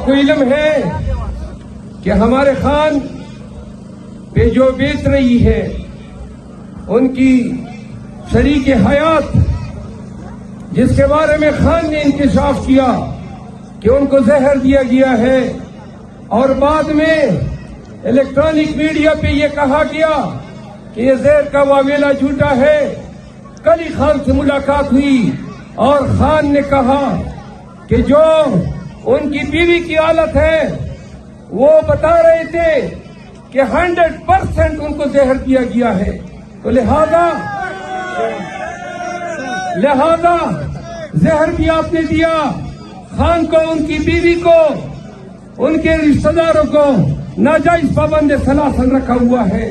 آپ کو علم ہے کہ ہمارے خان پہ جو بیت رہی ہے، ان کی شریک حیات جس کے بارے میں خان نے انکشاف کیا کہ ان کو زہر دیا گیا ہے، اور بعد میں الیکٹرانک میڈیا پہ یہ کہا گیا کہ یہ زہر کا واویلا جھوٹا ہے۔ کل ہی خان سے ملاقات ہوئی اور خان نے کہا کہ جو ان کی بیوی کی حالت ہے وہ بتا رہے تھے کہ 100% ان کو زہر دیا گیا ہے، تو لہذا زہر بھی آپ نے دیا۔ خان کو، ان کی بیوی کو، ان کے رشتہ داروں کو ناجائز پابند سلاسل رکھا ہوا ہے۔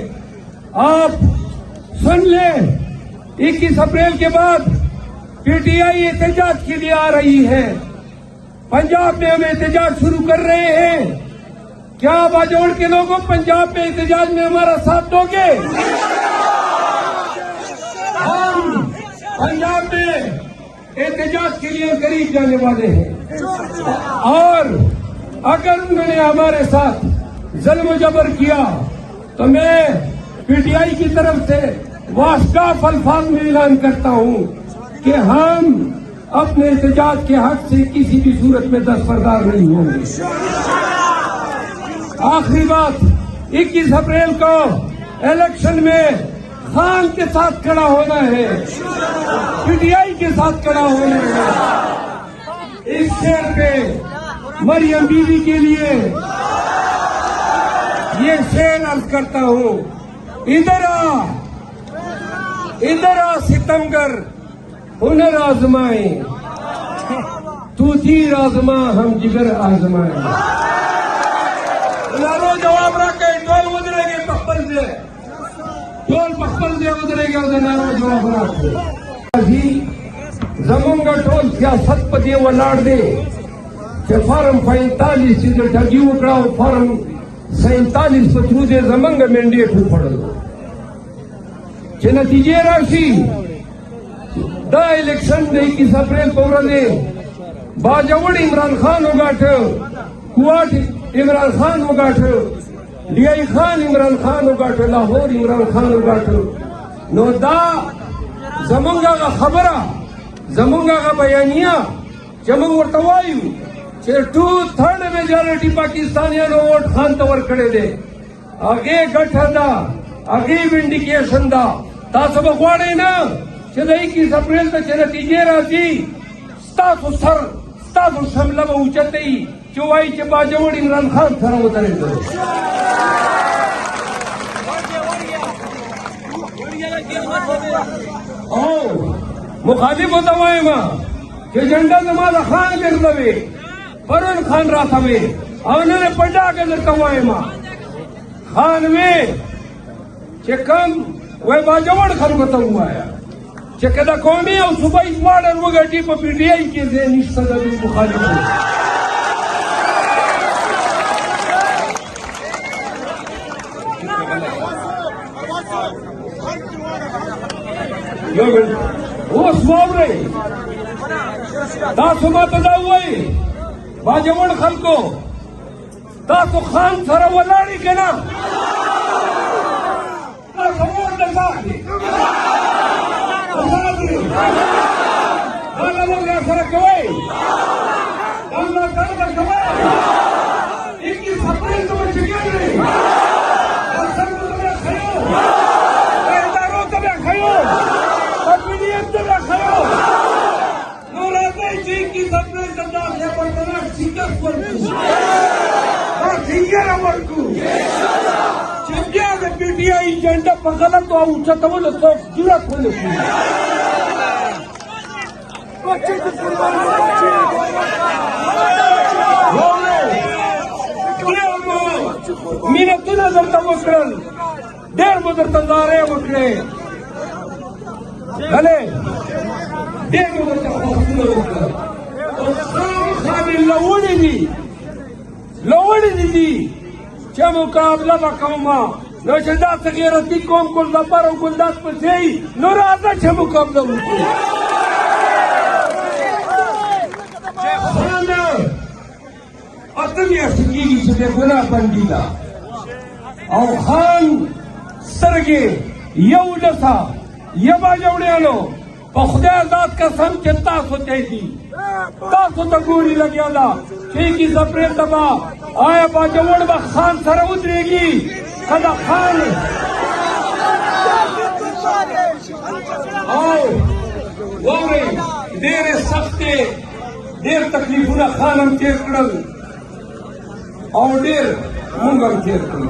آپ سن لیں، 21 اپریل کے بعد پی ٹی آئی احتجاج کے لیے آ رہی ہے۔ پنجاب میں ہم احتجاج شروع کر رہے ہیں۔ کیا باجوڑ کے لوگوں پنجاب میں احتجاج میں ہمارا ساتھ دو گے؟ ہم پنجاب میں احتجاج کے لیے قریب جانے والے ہیں، اور اگر انہوں نے ہمارے ساتھ ظلم و جبر کیا تو میں پی ٹی آئی کی طرف سے واشگاف الفاظ میں اعلان کرتا ہوں کہ ہم اپنے احتجاج کے حق سے کسی بھی صورت میں دستبردار نہیں ہوں گے۔ آخری بات، 21 اپریل کو الیکشن میں خان کے ساتھ کھڑا ہونا ہے، پی ٹی آئی کے ساتھ کھڑا ہونا ہے۔ اس شہر پہ مریم بیوی کے لیے یہ شعر عرض کرتا ہوں، ادھر آ ستمگر ہنر آزمائیں، تو تیر آزما ہم جگر آزمائیں۔ نارو جواب رکھے، ٹول ادھرے گے پخپل سے، ٹول پخپل سے ادھرے گا، ادھر نارو جواب رکھے۔ زمونگا ٹول سیاست پہ دے ولاڑ دے کہ فارم 45 سے جو ٹھگی وکڑاو فارم 47 پہ تھرو دے زمنگا مینڈیٹ ہو پڑھو کہ نتیجے راشی دا الیکشن دے 21 اپریل پورا دے باجوڑ عمران خان ہوگاٹھ، کوٹ عمران خان ہوگاٹھ، ڈی آئی خان عمران خان ہوگاٹھ، لاہور عمران خان ہوگاٹھ، نو دا زمنگا کا خبرہ، زمنگا کا بیانیہ چمنگ ورطوائیو کہ 2/3 میجارٹی پاکستانیاں نو ووٹ خان تور کڑے دے، آگے گٹھا دا، آگے ونڈیکیشن دا، تاسو بخواڑے نا کہ 21 اپریل تا چھ نتیجے راځي، ستاسو شمله به اوچته ای چې وایي چې باجوړ عمران خان سره ودرېدل۔ او مخالف ته وایم چې جنډه زما د خان ګرځوي، پرون خان راته وي، او نن په ډاګه درته وایم خان وي چې کم وای باجوړ خلکو ته ووایه چې که د قومي او صوبایي دواړه وګټي په پي ټي آی کې ځای نشته د دوی مخالف اوس واورئ، تاسو ماته دا ووایئ باجوړ خلکو تاسو خان سره ولاړئ که نه؟ تاسو ووټ د ځان دی دا لمونږ سره کوئ، دا ملاتړ به کوئ، 21 اپریل ته به چې ګرځئ، دا خلکو ته به ښیو، دا ادارو ته به ښیو، دا پي ډي اف ته به ښیو، نو راځئ چې 21 اپریل ته داسې پرتناک شکست ورکړو، دا ټینګره ورکړو چې بیا د پي ټي آی ایجنډا په غلطو او اوچتولو څوک جرأت ونه کړي۔ مینتونه درته وکړل، ډېر مو درته نارې وکړې، غلې ډېر مو درته خوښونه وکړل، خامې لوړې دي چې مقابله به کومه، نو چې داسې غیرتي قوم ګلزبر او ګلداد پسې یي، نو راځه چې مقابله وکړو۔ اته میاشتې کېږي چې د ګناه بندي ده او خان سترګې یو لسه یبا جوړیانو په خدای ذات قسم چې تاسو ته دي تاسو ته ګوري لګیا ده چې کی زپرې تبا آیا با جوړ به خان سره ودرېږي کله خان او واورئ ډېرې سختې ډېر تکلیفونه خان هم تېر کړل او ډېر موږ هم تېر کړل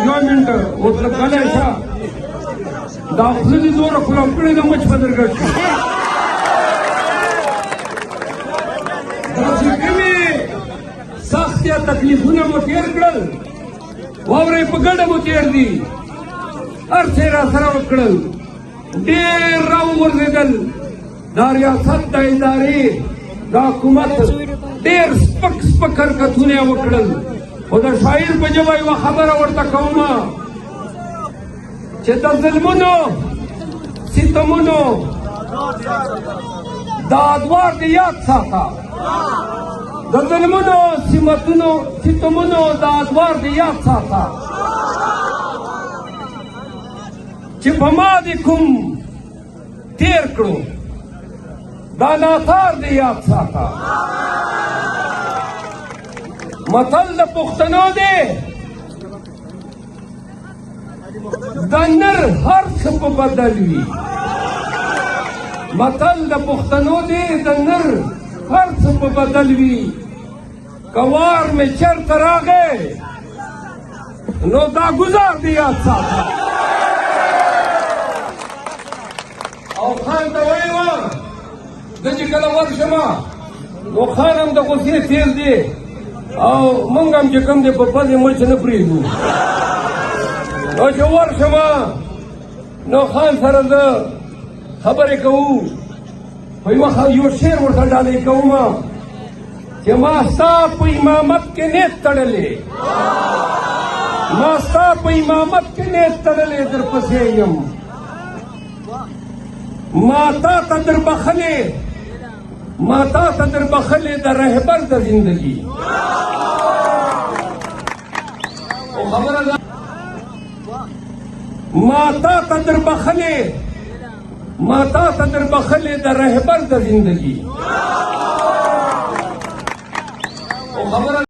یو منټ مطلب غلی شه دا خوله دې دومره خراب کړې ده مچ به درګډ شي داسې کومې سختې تکلیفونه مو تېر کړل واورئ په ګډه مو تېر دي هر څه یې راسره وکړل ډېر راوغورځېدل دا ریاست د ادارې دا حکومت ډېر سپک سپک حرکتونه یې وکړل خو د شاعر په ژبه یوه خبره ورته کومه چې د ظلمونو ستمونو دا ادوار دې یاد ساته د ظلمونو ستمونو دا ادوار دې یاد ساته چې په ما دې کوم تېر کړو دا ناثار دې یاد ساته متل د پښتنو دی د نر هر څه په بدل وي متل د پښتنو دی د نر هر څه په بدل وي که وار مې چېرته راغی نو دا ګزار دې یاد ساته او خان ته ویې وه زه چې کله ورشمه نو خان هم د غوسې تیز دی او موږ هم چې کوم دی په پزې مچ نه پرېږدو نو چې ورشمه نو خان سره زه خبرې کوو په یو شعر ورته ډالۍ کومه چې ما ستا په امامت کې نیت تړلې ما ستا په امامت کې نیت تړلې درپسې یم ما تا ته در بخلې د رهبر د زندگی ما تا ته در بخلې د رهبر د زندگی